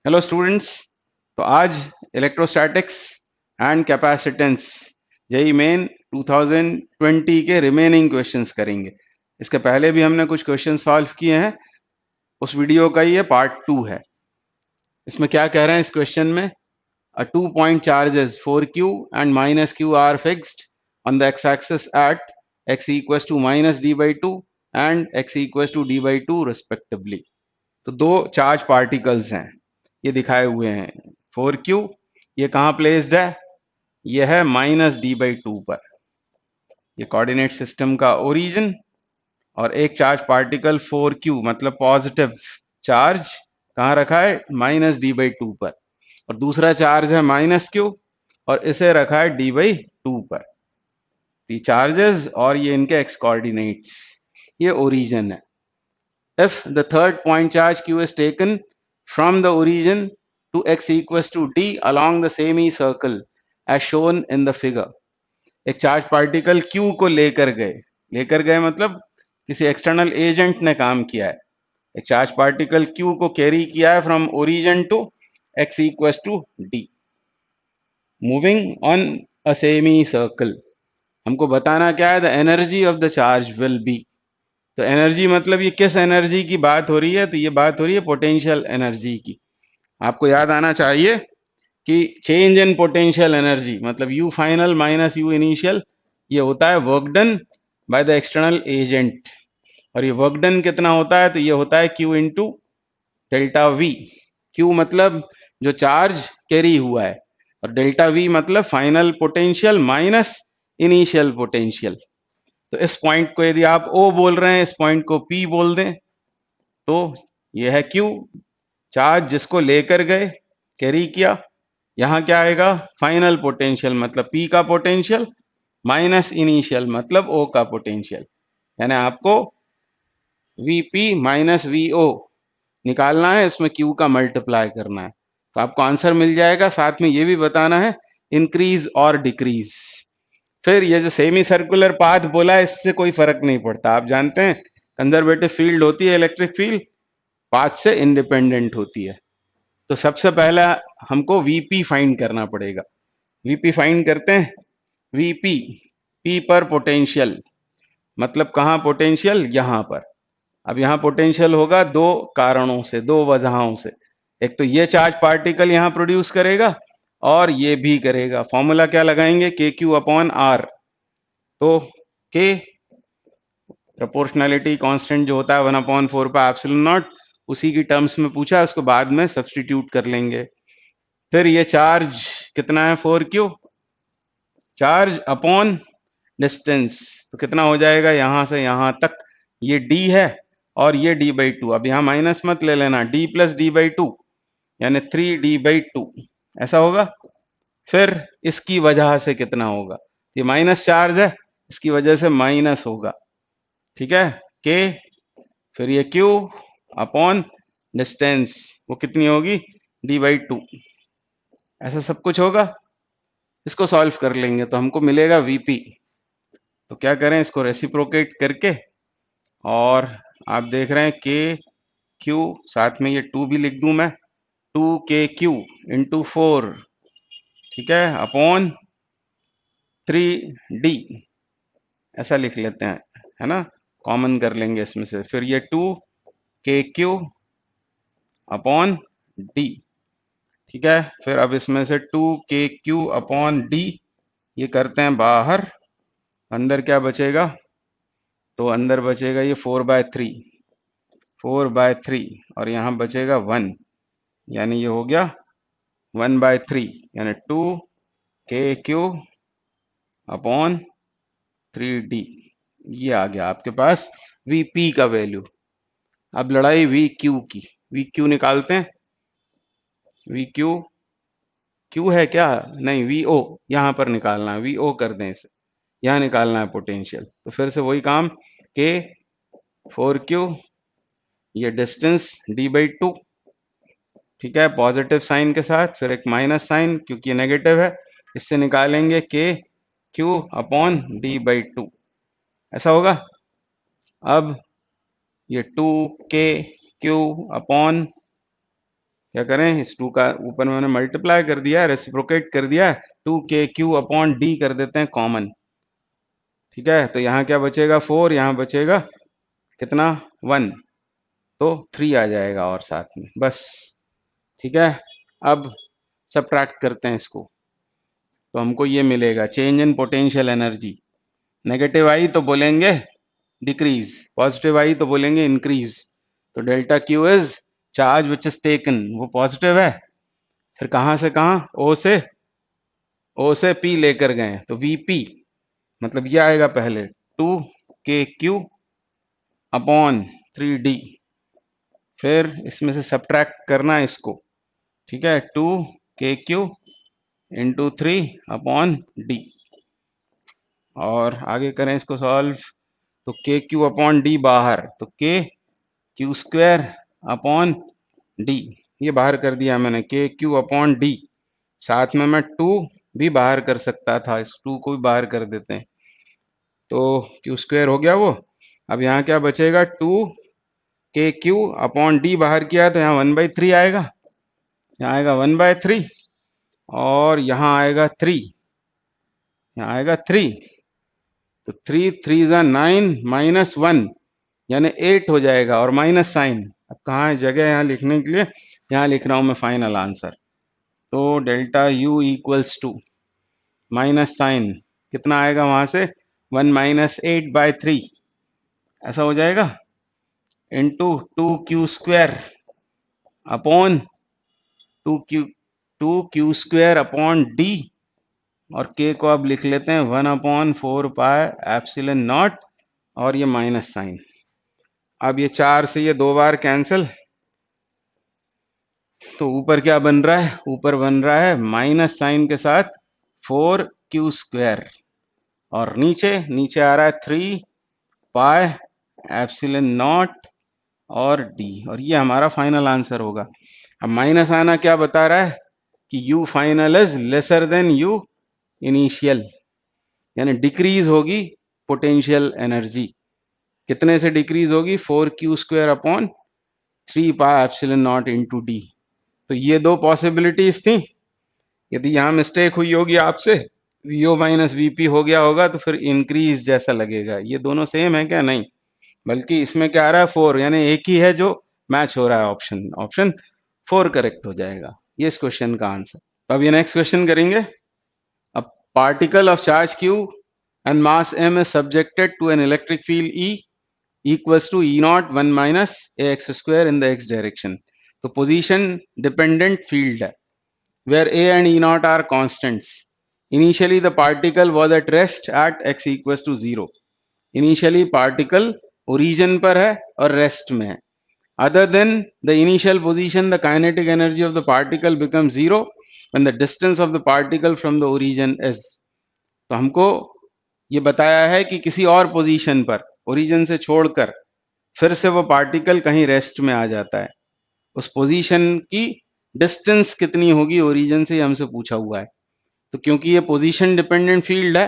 Hello students. तो आज electrostatics and capacitance JEE Main 2020 के रिमेनिंग क्वेश्चंस करेंगे। इसके पहले भी हमने कुछ क्वेश्चन सॉल्व किए हैं, उस वीडियो का ये पार्ट 2 है। इसमें क्या कह रहे हैं इस क्वेश्चन में, अ 2 point charges 4q and minus q are fixed on the x-axis at x equals to minus d by 2 and x equals to d by 2 respectively। तो दो चार्ज पार्टिकल्स हैं, ये दिखाए हुए हैं। 4q ये कहाँ प्लेस्ड है, ये है माइनस डी बाई टू पर, ये कोऑर्डिनेट सिस्टम का ओरिजिन। और एक चार्ज पार्टिकल 4q मतलब पॉजिटिव चार्ज कहाँ रखा है, माइनस डी बाई टू पर। और दूसरा चार्ज है माइनस क्यू और इसे रखा है डी बाई टू पर। ये चार्जेस और ये इनके एक्स कोऑर्डिनेट्स, ये ओरिजिन है। If the third point charge q is taken from the origin to x equals to d along the semicircle as shown in the figure। एक charge particle q को लेकर गए मतलब किसी एक्सटर्नल एजेंट ने काम किया है। एक चार्ज पार्टिकल q को कैरी किया है from origin to x equals to d, moving on a semicircle. हमको बताना क्या है, the energy of the charge will be. तो एनर्जी मतलब ये किस एनर्जी की बात हो रही है, तो ये बात हो रही है पोटेंशियल एनर्जी की। आपको याद आना चाहिए कि चेंज इन पोटेंशियल एनर्जी मतलब you final minus you initial, ये होता है work done by the external agent. और ये वर्क डन कितना होता है, तो ये होता है Q into delta we. Q मतलब जो चार्ज कैरी हुआ है, और डेल्टा वी मतलब final potential minus initial potential. तो इस पॉइंट को यदि आप ओ बोल रहे हैं, इस पॉइंट को पी बोल दें, तो यह है क्यू, चार्ज जिसको लेकर गए, कैरी किया। यहां क्या आएगा, फाइनल पोटेंशियल मतलब पी का पोटेंशियल माइनस इनिशियल मतलब ओ का पोटेंशियल। यानी आपको वीपी माइनस वीओ निकालना है, इसमें क्यू का मल्टीप्लाई करना है, तो आपको आंसर मिल जाएगा। साथ में ये भी बताना है इंक्रीज और डिक्रीज। फिर ये जो सेमी सर्कुलर पाथ बोला है, इससे कोई फर्क नहीं पड़ता। आप जानते हैं कंजर्वेटिव फील्ड होती है इलेक्ट्रिक फील्ड, पाथ से इंडिपेंडेंट होती है। तो सबसे पहला हमको वीपी फाइंड करना पड़ेगा। वीपी फाइंड करते हैं। वीपी, पी पर पोटेंशियल मतलब कहाँ पोटेंशियल, यहां पर। अब यहाँ पोटेंशियल होगा दो कारणों से, दो वजहों से। एक तो ये चार्ज पार्टिकल यहाँ प्रोड्यूस करेगा और ये भी करेगा। फॉर्मूला क्या लगाएंगे, के क्यू अपॉन आर। तो के प्रोपोर्शनैलिटी कांस्टेंट जो होता है 1/4 पर एप्सिलॉन नॉट, उसी की टर्म्स में पूछा है, उसको बाद में सब्सटीट्यूट कर लेंगे। फिर ये चार्ज कितना है, 4q, चार्ज अपॉन डिस्टेंस, तो कितना हो जाएगा यहां से यहां तक, ये d है और ये d बाई टू। अब यहाँ माइनस मत ले लेना, d plus D by two यानी 3d/2 ऐसा होगा। फिर इसकी वजह से कितना होगा, ये माइनस चार्ज है, इसकी वजह से माइनस होगा, ठीक है, के। फिर ये q अपॉन डिस्टेंस, वो कितनी होगी, d/2। ऐसा सब कुछ होगा। इसको सॉल्व कर लेंगे तो हमको मिलेगा वीपी। तो क्या करें, इसको रेसिप्रोकेट करके, और आप देख रहे हैं के क्यू, साथ में ये 2 भी लिख दूं मैं, 2k/q इंटू 4, ठीक है, अपॉन 3d, ऐसा लिख लेते हैं, है ना, कॉमन कर लेंगे इसमें से। फिर ये 2k/q अपॉन d, ठीक है। फिर अब इसमें से 2k/q अपॉन d ये करते हैं बाहर, अंदर क्या बचेगा, तो अंदर बचेगा ये 4/3, 4/3, और यहाँ बचेगा 1, यानी ये हो गया 1/3, यानी 2k/q अपॉन 3d। ये आ गया आपके पास vp का वैल्यू। अब लड़ाई vq की, vq निकालते हैं। vq, q है क्या, नहीं, vo यहां पर निकालना है, vo कर दें इसे, यहां निकालना है पोटेंशियल। तो फिर से वही काम, k 4q, ये डिस्टेंस d/2, ठीक है, पॉजिटिव साइन के साथ, फिर एक माइनस साइन क्योंकि ये नेगेटिव है, इससे निकालेंगे के क्यू अपॉन d/2, ऐसा होगा। अब ये 2k/q अपॉन क्या करें, इस 2 का ऊपर मैंने मल्टीप्लाई कर दिया, रेसिप्रोकेट कर दिया, 2kq अपॉन d कर देते हैं कॉमन। ठीक है, तो यहाँ क्या बचेगा 4, यहाँ बचेगा कितना 1, तो 3 आ जाएगा और साथ में बस। ठीक है, अब सब्ट्रैक्ट करते हैं इसको, तो हमको ये मिलेगा change in potential energy. Negative आई तो बोलेंगे डिक्रीज, पॉजिटिव आई तो बोलेंगे इंक्रीज। तो delta Q is charge which is taken, वो पॉजिटिव है। फिर कहां से कहां, ओ से पी लेकर गए, तो वीपी मतलब ये आएगा पहले 2kq अपॉन 3d, फिर इसमें से सब्ट्रैक्ट करना है इसको। ठीक है, 2kq इंटू 3 अपॉन डी, और आगे करें इसको सॉल्व, तो के क्यू अपॉन डी बाहर, तो के क्यू स्क्वायर अपॉन डी, ये बाहर कर दिया मैंने, के क्यू अपॉन डी। साथ में मैं 2 भी बाहर कर सकता था, इस 2 को भी बाहर कर देते हैं, तो क्यू स्क्वायर हो गया वो। अब यहाँ क्या बचेगा, 2kq अपॉन डी बाहर किया तो यहाँ 1/3 आएगा, यहाँ आएगा 1/3, और यहाँ आएगा 3, यहाँ आएगा 3, तो 3 3 ज़ा 9 माइनस 1 यानी 8 हो जाएगा, और माइनस साइन। अब कहाँ है जगह यहाँ लिखने के लिए, यहाँ लिख रहा हूँ मैं फाइनल आंसर। तो delta U equals to minus sign कितना आएगा वहां से, 1 माइनस 8/3 ऐसा हो जाएगा, into 2q square upon 2q square upon D, और k को अब लिख लेते हैं 1/4 पाई एप्सिलॉन नॉट, और ये माइनस साइन। अब ये 4 से ये 2 बार कैंसिल, तो ऊपर क्या बन रहा है, ऊपर बन रहा है माइनस साइन के साथ 4q स्क्वायर, और नीचे नीचे आ रहा है 3 पाई एप्सिलॉन नॉट और डी, और ये हमारा फाइनल आंसर होगा। अब माइनस आना क्या बता रहा है कि u final is lesser than u initial, यानी डिक्रीज होगी पोटेंशियल एनर्जी। कितने से डिक्रीज होगी, 4q square upon 3 pi epsilon not into D. तो ये दो पॉसिबिलिटीज थी, यदि यहाँ मिस्टेक हुई होगी आपसे, वीओ माइनस वीपी हो गया होगा, तो फिर इंक्रीज जैसा लगेगा। ये दोनों सेम है क्या, नहीं, बल्कि इसमें क्या आ रहा है 4, यानी एक ही है जो मैच हो रहा है, ऑप्शन ऑप्शन 4 करेक्ट हो जाएगा ये इस क्वेश्चन का आंसर। तो अब ये नेक्स्ट क्वेश्चन करेंगे। अब particle of charge q and mass m is subjected to an electric field E equals to E naught 1 minus ax square in the x direction. तो पोजीशन डिपेंडेंट फील्ड है where a and E naught are constants. Initially the particle was at rest at x equals to 0. Initially particle origin पर है और rest में है. Other than the initial position, the kinetic energy of the particle becomes 0 when the distance of the particle from the origin is. तो हमको ये बताया है कि किसी और पोजीशन पर, ओरिजिन से छोड़कर फिर से वो पार्टिकल कहीं रेस्ट में आ जाता है, उस पोजीशन की डिस्टेंस कितनी होगी ओरिजिन से, हमसे पूछा हुआ है। तो क्योंकि ये पोजीशन डिपेंडेंट फील्ड है,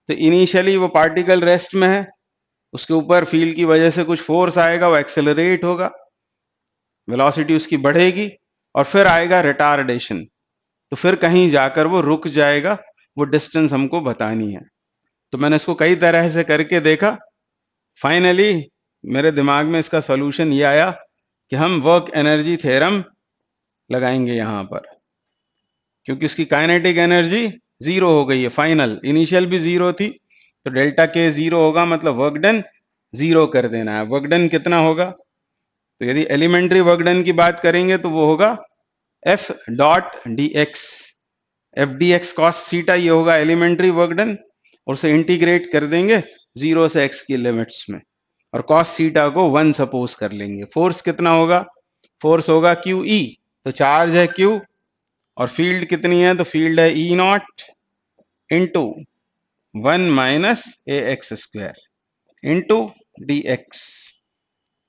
तो इनिशियली वो पार्टिकल रेस्ट में है, उसके ऊपर फील्ड की वजह से कुछ फोर्स आएगा, वो एक्सेलरेट होगा, वेलोसिटी उसकी बढ़ेगी, और फिर आएगा रिटार्डेशन, तो फिर कहीं जाकर वो रुक जाएगा। वो डिस्टेंस हमको बतानी है। तो मैंने इसको कई तरह से करके देखा, फाइनली मेरे दिमाग में इसका सॉल्यूशन ये आया कि हम वर्क एनर्जी थ्योरम लगाएंगे यहाँ पर, क्योंकि उसकी काइनेटिक एनर्जी 0 हो गई है फाइनल, इनिशियल भी 0 थी, तो डेल्टा के 0 होगा, मतलब वर्क डन 0 कर देना है। वर्क डन कितना होगा, तो यदि एलिमेंट्री वर्क डन की बात करेंगे तो वो होगा F dot D x, F D x cos theta, ये होगा एलिमेंट्री वर्क डन, और उसे इंटीग्रेट कर देंगे 0 से x की लिमिट्स में, और कॉस थीटा को 1 सपोज कर लेंगे। फोर्स कितना होगा, फोर्स होगा क्यू ई, तो चार्ज है q, और फील्ड कितनी है, तो फील्ड है E naught into 1 minus a x square into d x.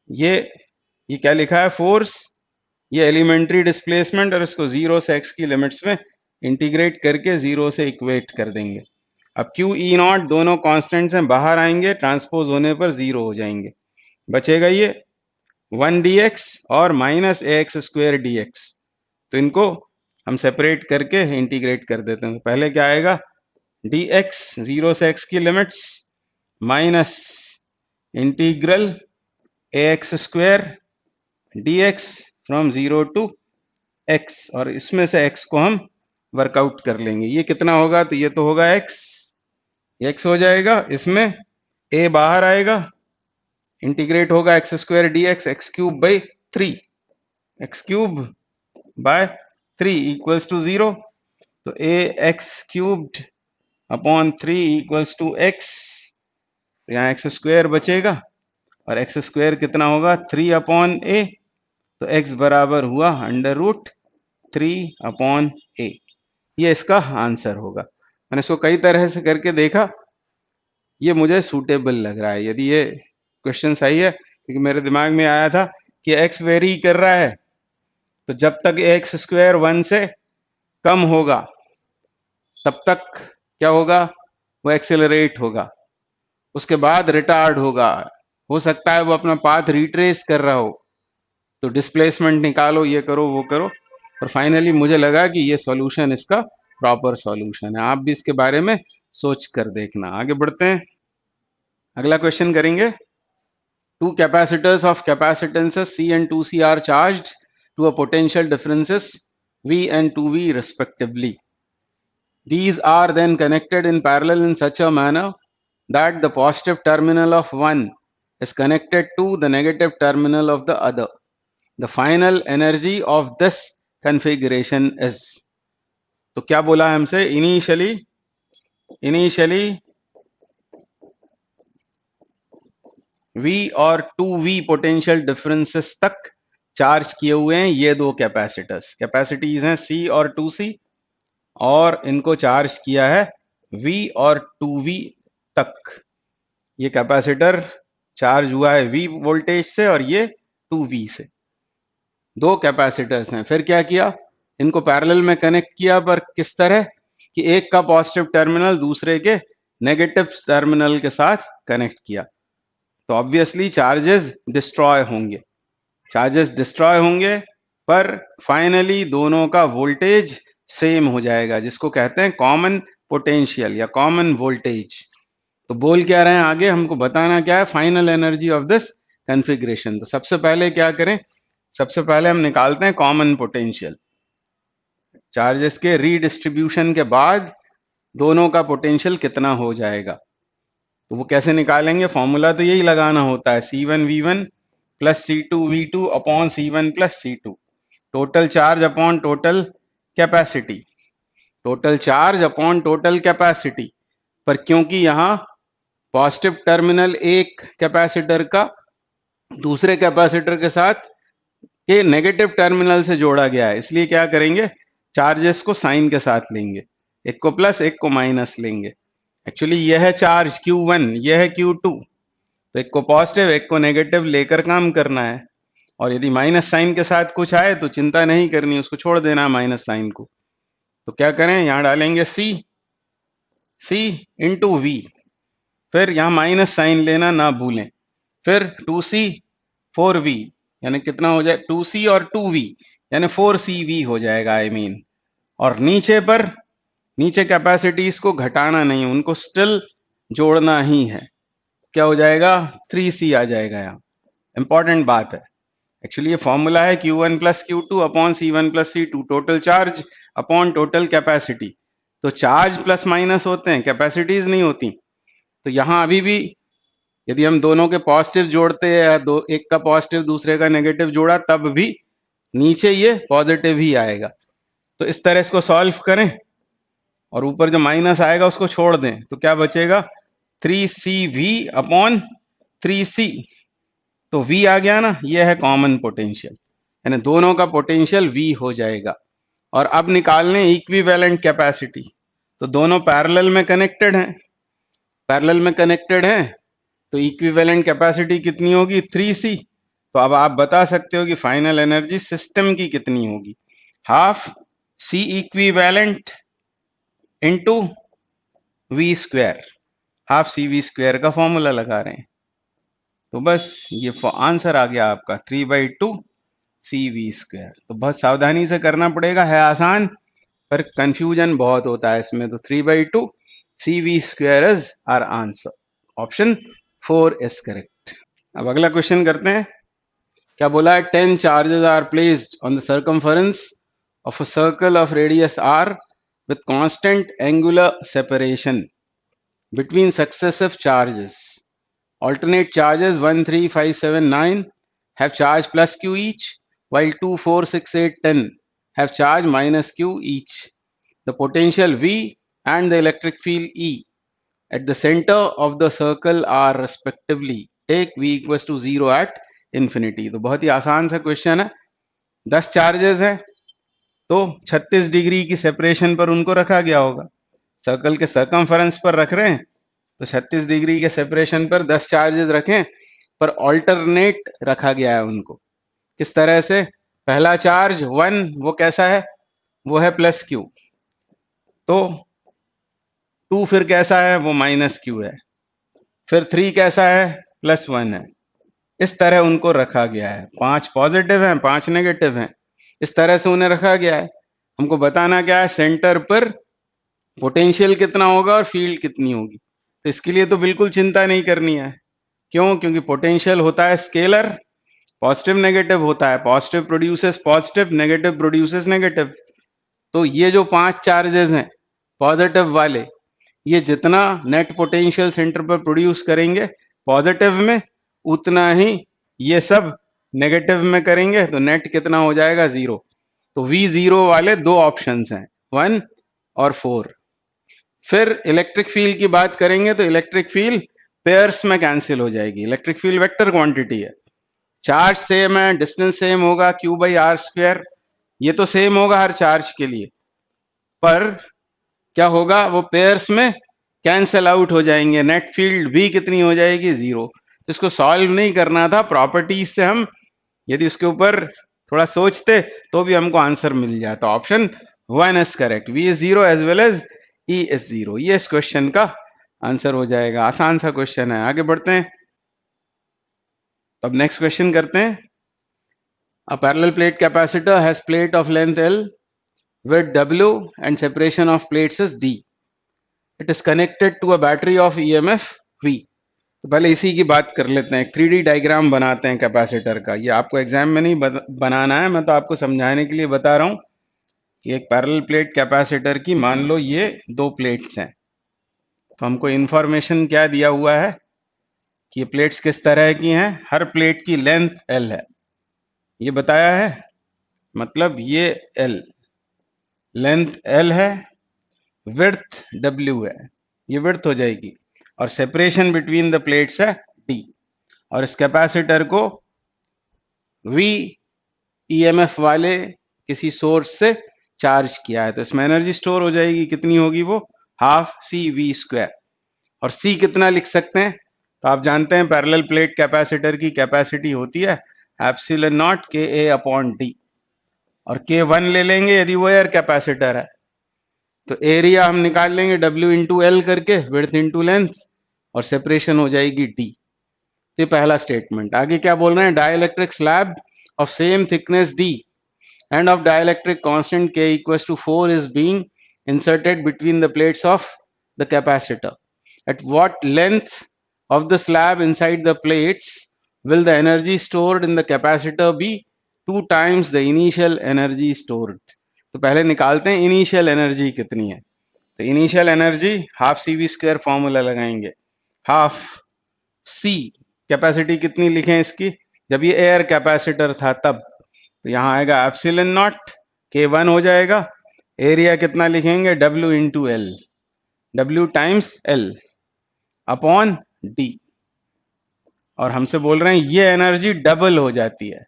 ये क्या लिखा है, फोर्स, ये एलिमेंट्री डिस्प्लेसमेंट, और इसको 0 से x की लिमिट्स में इंटीग्रेट करके 0 से इक्वेट कर देंगे। अब क्यू ई नॉट दोनों कांस्टेंट्स हैं, बाहर आएंगे, ट्रांसपोज होने पर 0 हो जाएंगे, बचेगा ये 1 dx और minus a x square d x. तो इनको हम सेपरेट करके इंटीग्रेट कर देते हैं। पहले क्या आएगा, dx 0 से x की limits minus integral ax square dx from 0 to x, और इसमें से x को हम वर्कआउट कर लेंगे। ये कितना होगा, तो ये तो होगा x हो जाएगा, इसमें a बाहर आएगा, इंटीग्रेट होगा x square d x, x cube by 3, x cube by 3 equals to 0। तो a x cubed upon 3 equals to x, यहाँ एक्स स्क्वायर बचेगा, और एक्स स्क्वायर कितना होगा 3 अपॉन ए, तो एक्स बराबर हुआ अंडर रूट 3 अपॉन ए। ये इसका आंसर होगा। मैंने इसको कई तरह से करके देखा, ये मुझे सूटेबल लग रहा है। यदि ये क्वेश्चन सही है, क्योंकि मेरे दिमाग में आया था कि x वेरी कर रहा है, तो जब तक एक्स स्क्वायर 1 से कम होगा तब तक क्या होगा, वो एक्सेलरेट होगा, उसके बाद रिटार्ड होगा। हो सकता है वो अपना पाथ रिट्रेस कर रहा हो, तो डिस्प्लेसमेंट निकालो, ये करो वो करो, और फाइनली मुझे लगा कि ये सॉल्यूशन इसका प्रॉपर सॉल्यूशन है। आप भी इसके बारे में सोच कर देखना। आगे बढ़ते हैं, अगला क्वेश्चन करेंगे। Two capacitors of capacitances C and 2C are charged to a potential differences V and 2V respectively. These are then connected in parallel in such a manner that the positive terminal of one is connected to the negative terminal of the other. The final energy of this configuration is, तो क्या बोला है हमसे, initially V और 2V potential differences तक charge किए हुए हैं ये दो कैपेसिटर्स, कैपेसिटीज हैं C और 2C, और इनको चार्ज किया है V और 2V तक। ये कैपेसिटर चार्ज हुआ है V वोल्टेज से और ये 2V से, दो कैपेसिटर्स हैं। फिर क्या किया, इनको पैरेलल में कनेक्ट किया, पर किस तरह कि एक का पॉजिटिव टर्मिनल दूसरे के नेगेटिव टर्मिनल के साथ कनेक्ट किया, तो ऑब्वियसली चार्जेस डिस्ट्रॉय होंगे, पर फाइनली दोनों का वोल्टेज सेम हो जाएगा, जिसको कहते हैं कॉमन पोटेंशियल या कॉमन वोल्टेज। तो बोल क्या रहे हैं आगे, हमको बताना क्या है, final energy of this configuration. तो सबसे पहले क्या करें, सबसे पहले हम निकालते हैं कॉमन पोटेंशियल। चार्जेस के रीडिस्ट्रीब्यूशन के बाद दोनों का पोटेंशियल कितना हो जाएगा, तो वो कैसे निकालेंगे, फॉर्मूला तो यही लगाना होता है, C1V1 plus C2V2 upon C1 plus C2, total charge upon total capacity, total charge upon total capacity. पर क्योंकि यहाँ पॉजिटिव टर्मिनल एक कैपेसिटर का दूसरे कैपेसिटर के साथ के नेगेटिव टर्मिनल से जोड़ा गया है, इसलिए क्या करेंगे, चार्जेस को साइन के साथ लेंगे, एक को प्लस एक को माइनस लेंगे। एक्चुअली यह है चार्ज Q1, यह है Q2, तो एक को पॉजिटिव एक को नेगेटिव लेकर काम करना है। और यदि माइनस साइन के साथ कुछ आए तो चिंता नहीं करनी, उसको छोड़ देना माइनस साइन को। तो क्या करें, यहां डालेंगे C इंटू V, फिर यहां माइनस साइन लेना ना भूलें, फिर 2C 4V, यानी कितना हो जाए 2C और 2V यानी 4CV हो जाएगा और नीचे कैपेसिटीज को घटाना नहीं, उनको स्टिल जोड़ना ही है। क्या हो जाएगा, 3C आ जाएगा। यहाँ इंपॉर्टेंट बात है, एक्चुअली ये फॉर्मूला है Q1 plus Q2 upon C1 plus C2, total charge upon total capacity. तो चार्ज प्लस माइनस होते हैं, कैपेसिटीज नहीं होती। तो यहां अभी भी यदि हम दोनों के पॉजिटिव जोड़ते हैं, एक का पॉजिटिव दूसरे का नेगेटिव जोड़ा, तब भी नीचे ये पॉजिटिव ही आएगा। तो इस तरह इसको सॉल्व करें और ऊपर जो माइनस आएगा उसको छोड़ दें, तो क्या बचेगा 3CV अपॉन 3C। तो V आ गया ना, ये है कॉमन पोटेंशियल, यानी दोनों का पोटेंशियल V हो जाएगा। और अब निकालने इक्विवेलेंट कैपेसिटी, तो दोनों पैरेलल में कनेक्टेड हैं, तो इक्विवेलेंट कैपेसिटी कितनी होगी 3C। तो अब आप बता सकते हो कि फाइनल एनर्जी सिस्टम की कितनी होगी, half C equivalent into V square, half CV square का फॉर्मूला लगा रहे हैं। तो बस ये आंसर आ गया आपका 3/2 सी वी स्क्वायर। तो बहुत सावधानी से करना पड़ेगा, है आसान पर कंफ्यूजन बहुत होता है इसमें। तो 3/2 C V square is our answer. Option 4 is correct. अब अगला क्वेश्चन करते हैं। क्या बोला है? 10 charges are placed on the circumference of a circle of radius R with constant angular separation between successive charges. Alternate charges 1, 3, 5, 7, 9 have charge plus q each, while 2, 4, 6, 8, 10 have charge minus q each. The potential V and the electric field E at the center of the circle are respectively. Take V equals to 0 at infinity. तो बहुत ही आसान सा question है। 10 charges है तो 36 degree की separation पर उनको रखा गया होगा। सर्कल के सर्कमफरेंस पर रख रहे हैं तो 36 डिग्री के सेपरेशन पर 10 चार्जेस रखें, पर ऑल्टरनेट रखा गया है उनको। किस तरह से? पहला चार्ज 1 वो कैसा है? वो है प्लस क्यू। तो 2 फिर कैसा है? वो माइनस क्यू है। फिर 3 कैसा है? प्लस 1 है। इस तरह उनको रखा गया है। 5 पॉजिटिव हैं, 5 नेगेटिव हैं। इस तरह से उन्हें रखा गया है। हमको बताना क्या है? सेंटर पर पोटेंशियल कितना होगा और फील्ड कितनी होगी। तो इसके लिए तो बिल्कुल चिंता नहीं करनी है। क्यों? क्योंकि पोटेंशियल होता है स्केलर, पॉजिटिव नेगेटिव होता है। Positive produces positive, negative produces negative. तो ये जो 5 चार्जेस हैं पॉजिटिव वाले, ये जितना नेट पोटेंशियल सेंटर पर प्रोड्यूस करेंगे पॉजिटिव में, उतना ही ये सब नेगेटिव में करेंगे। तो नेट कितना हो जाएगा? 0। तो V0 वाले दो ऑप्शंस हैं, 1 और 4। फिर इलेक्ट्रिक फील्ड की बात करेंगे तो इलेक्ट्रिक फील्ड पेयर्स में कैंसिल हो जाएगी। इलेक्ट्रिक फील्ड वेक्टर क्वांटिटी है, चार्ज सेम है, डिस्टेंस सेम होगा, Q/r², ये तो सेम होगा हर चार्ज के लिए, पर क्या होगा? वो पेयर्स में कैंसिल आउट हो जाएंगे। नेट फील्ड भी कितनी हो जाएगी? 0। तो इसको सॉल्व नहीं करना था, प्रॉपर्टीज से हम यदि उसके ऊपर थोड़ा सोचते तो भी हमको आंसर मिल जाता। Option 1 is correct. V is 0 as well as E is 0। ये इस क्वेश्चन का आंसर हो जाएगा। आसान सा क्वेश्चन है। आगे बढ़ते हैं। अब नेक्स्ट क्वेश्चन करते हैं। A parallel plate capacitor has plate of length L with W and separation of plates is D. It is connected to a battery of EMF V. तो पहले इसी की बात कर लेते हैं। 3D डायग्राम बनाते हैं कैपेसिटर का। ये आपको एग्जाम में नहीं बनाना है, मैं तो आपको समझाने के लिए बता रहा हूं कि एक पैरेलल प्लेट कैपेसिटर की, मान लो ये 2 प्लेट्स हैं, तो हमको इंफॉर्मेशन क्या दिया हुआ है कि ये प्लेट्स किस तरह की हैं। हर प्लेट की लेंथ L है, ये बताया है। मतलब ये L लेंथ L है, विड्थ W है, ये विड्थ हो जाएगी, और सेपरेशन बिटवीन द प्लेट्स है D। और इस कैपेसिटर को V EMF वाले किसी सोर्स से चार्ज किया है, तो इसमें एनर्जी स्टोर हो जाएगी। कितनी होगी वो? Half CV²। और C कितना लिख सकते हैं? तो आप जानते हैं पैरेलल प्लेट कैपेसिटर की कैपेसिटी होती है एप्सिलॉन नॉट KA/D, और K1 ले लेंगे यदि वो एयर कैपेसिटर है। तो एरिया हम निकाल लेंगे W इंटू L करके, विड्थ इंटू लेंथ, और सेपरेशन हो जाएगी D। ये पहला स्टेटमेंट। आगे क्या बोल रहे हैं? Dielectric slab of same thickness D and of dielectric constant K equals to 4 is being inserted between the plates of the capacitor. At what length of the slab inside the plates will the energy stored in the capacitor be 2 times the initial energy stored? तो पहले निकालते हैं initial energy कितनी है। तो initial energy half CV² formula लगाएंगे। Half C, capacity कितनी लिखें इसकी? जब ये एयर कैपेसिटर था तब, तो यहां आएगा एप्सिलॉन नॉट, K1 हो जाएगा। एरिया कितना लिखेंगे? W into L, W times L upon D। और हमसे बोल रहे हैं ये एनर्जी डबल हो जाती है।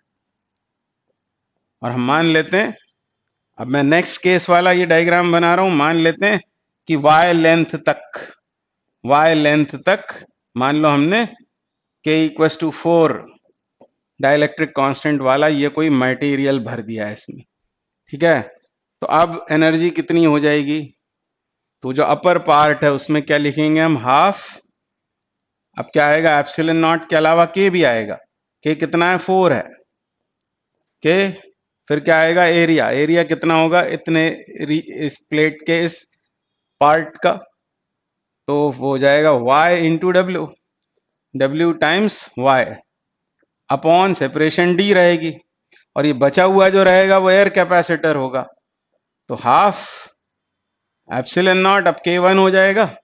और हम मान लेते हैं, अब मैं नेक्स्ट केस वाला ये डायग्राम बना रहा हूं, मान लेते हैं कि Y लेंथ तक मान लो हमने K equals to 4 dielectric constant वाला ये कोई मटेरियल भर दिया है इसमें, ठीक है। तो अब एनर्जी कितनी हो जाएगी? तो जो अपर पार्ट है उसमें क्या लिखेंगे हम? हाफ। अब क्या आएगा? एप्सिलॉन नॉट के अलावा K भी आएगा। K कितना है? 4 है। के फिर क्या आएगा, एरिया, एरिया कितना होगा इतने इस प्लेट के इस पार्ट का, तो वो हो जाएगा y into W, W times y upon separation d रहेगी, और ये बचा हुआ जो रहेगा वो एयर कैपेसिटर होगा, तो हाफ एप्सिलॉन नॉट अब K1 हो जाएगा,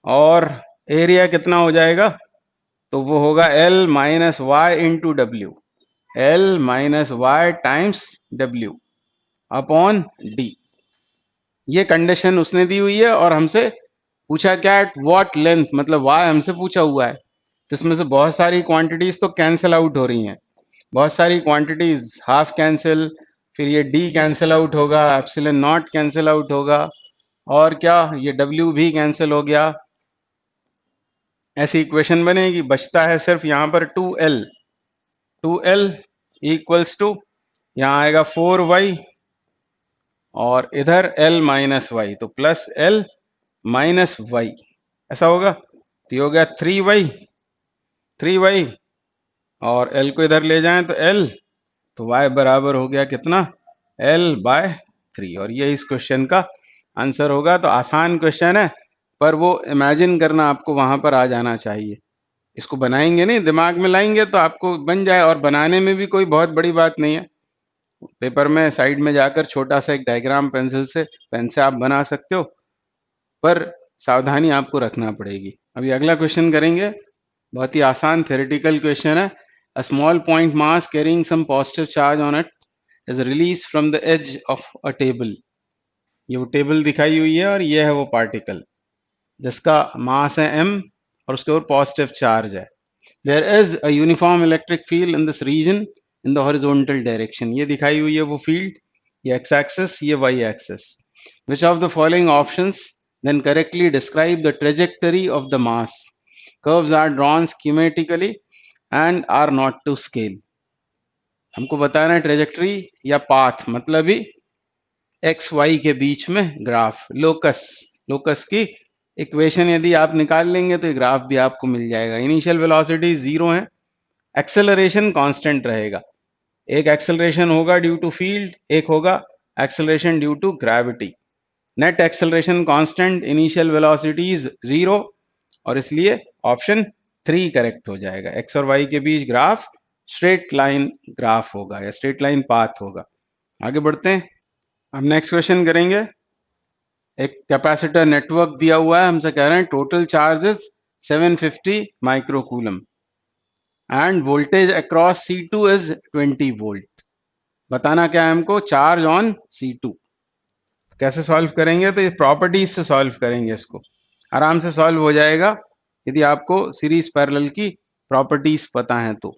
और एरिया कितना हो जाएगा, तो वो होगा L minus Y into W, L minus Y times W upon D. ये कंडीशन उसने दी हुई है, और हमसे पूछा क्या, एट व्हाट लेंथ, मतलब y हमसे पूछा हुआ है, तो इसमें से बहुत सारी क्वांटिटीज तो कैंसिल आउट हो रही हैं, बहुत सारी क्वांटिटीज हाफ कैंसिल, फिर ये d कैंसिल आउट होगा, एप्सिलॉन नॉट कैंसिल आउट होगा, और क्या ये w भी कैंसिल हो गया, ऐसी इक्वेशन बनेगी। बचता है सिर्फ यहाँ पर 2l, 2l इक्वल्स टू, यहाँ आएगा 4y, और इधर l माइनस वाई, तो प्लस l माइनस वाई, ऐसा होगा, तो ये हो गया 3y, 3y, और l को इधर ले जाएं तो l, तो y बराबर हो गया कितना, l बाय 3, और ये इस क्वेश्चन का आंसर होगा। तो आसान क्वेश्चन है, पर वो इमेजिन करना आपको वहां पर आ जाना चाहिए, इसको बनाएंगे नहीं, दिमाग में लाएंगे तो आपको बन जाए, और बनाने में भी कोई बहुत बड़ी बात नहीं है, पेपर में साइड में जाकर छोटा सा एक डायग्राम पेंसिल से, पेन से आप बना सकते हो, पर सावधानी आपको रखना पड़ेगी। अभी अगला क्वेश्चन करेंगे, बहुत ही आसान थ्योरेटिकल क्वेश्चन है। A small point mass carrying some positive charge on it is release from the edge of a table, ये वो टेबल दिखाई हुई है, और ये है वो पार्टिकल जिसका मास है m, और उसके ऊपर पॉजिटिव चार्ज है। There is a uniform electric field in this region in the horizontal direction, ये दिखाई हुई है वो फील्ड, ये एक्स एक्सिस, ये y axis. Which of the following options then correctly describe the trajectory of the mass, curves are drawn schematically and are not to scale। हमको बताना है ट्रेजेक्टरी या पाथ, मतलब ही एक्स वाई के बीच में graph, locus, locus की equation यदि आप निकाल लेंगे तो ये ग्राफ भी आपको मिल जाएगा। इनिशियल वेलोसिटी 0 है, एक्सेलरेशन कांस्टेंट रहेगा, एक एक्सेलरेशन होगा ड्यू टू फील्ड, एक होगा acceleration due to gravity. Net acceleration constant, initial velocity is 0, और इसलिए ऑप्शन 3 करेक्ट हो जाएगा। एक्स और वाई के बीच ग्राफ स्ट्रेट लाइन ग्राफ होगा, या स्ट्रेट लाइन पाथ होगा। आगे बढ़ते हैं, अब नेक्स्ट क्वेश्चन करेंगे। एक कैपेसिटर नेटवर्क दिया हुआ है, हमसे कह रहे हैं total charges 750 microcoulomb end voltage across C2 is 20 volt. बताना क्या है हमको, चार्ज ऑन C2। कैसे सॉल्व करेंगे, तो ये प्रॉपर्टीज से सॉल्व करेंगे, इसको आराम से सॉल्व हो जाएगा यदि आपको सीरीज पैरेलल की प्रॉपर्टीज पता है तो।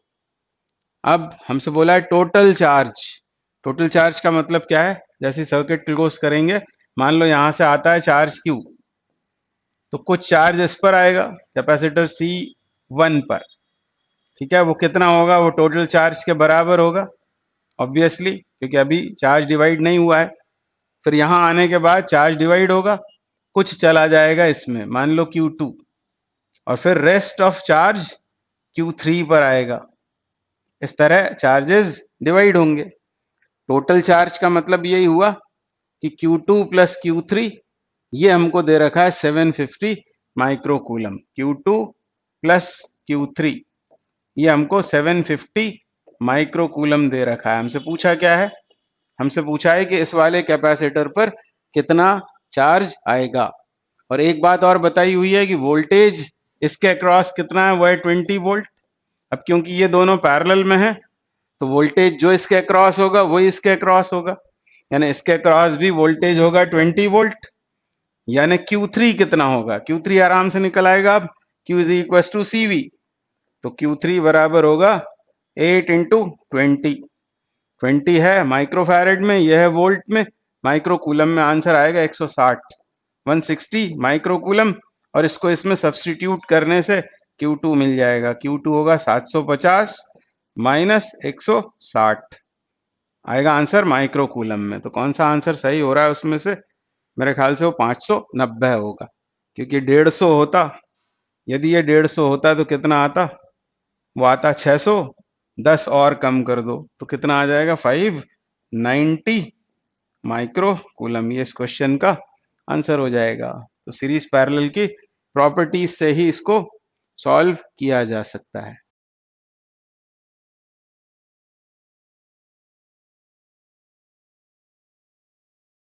अब हमसे बोला है टोटल चार्ज, टोटल चार्ज का मतलब क्या है, जैसे सर्किट क्लोज करेंगे, मान लो यहां से आता है चार्ज Q, तो कुछ चार्ज इस पर आएगा कैपेसिटर C1 पर, ठीक है, वो कितना होगा, वो टोटल चार्ज के बराबर होगा ऑब्वियसली, क्योंकि अभी चार्ज डिवाइड नहीं हुआ है। फिर यहां आने के बाद चार्ज डिवाइड होगा, कुछ चला जाएगा इसमें, मान लो Q2, और फिर रेस्ट ऑफ चार्ज Q3 पर आएगा, इस तरह चार्जेस डिवाइड होंगे। टोटल चार्ज का मतलब यही हुआ कि Q2 प्लस Q3, ये हमको दे रखा है 750 माइक्रोकूलम, Q2 प्लस Q3 ये हमको 750 माइक्रोकूलम दे रखा है। हमसे पूछा क्या है, हमसे पूछा है कि इस वाले कैपेसिटर पर कितना चार्ज आएगा, और एक बात और बताई हुई है कि वोल्टेज इसके अक्रॉस कितना है, वो है 20 वोल्ट। अब क्योंकि ये दोनों पैरेलल में है, तो वोल्टेज जो इसके अक्रॉस होगा वही इसके अक्रॉस होगा, यानी इसके अक्रॉस भी वोल्टेज होगा 20 वोल्ट। यानी Q3 कितना होगा, Q3 आराम से निकल आएगा, अब Q is equal to CV, तो Q3 बराबर होगा 8 इंटू 20, 20 है माइक्रोफैरेड में, यह है वोल्ट में, माइक्रोकूलम में आंसर आएगा 160, 160 माइक्रोकूलम, और इसको इसमें सब्स्टिट्यूट करने से Q2 मिल जाएगा, Q2 होगा 750 माइनस 160, आएगा आंसर माइक्रोकूलम में। तो कौन सा आंसर सही हो रहा है उसमें से, मेरे ख्याल से वो 590 होगा, क्योंकि 150 होता, यदि ये 150 होता तो कितना आता, वो आता 600, 10 और कम कर दो तो कितना आ जाएगा 590 माइक्रो कूलम। ये इस क्वेश्चन का आंसर हो जाएगा। तो सीरीज पैरेलल की प्रॉपर्टीज से ही इसको सॉल्व किया जा सकता है।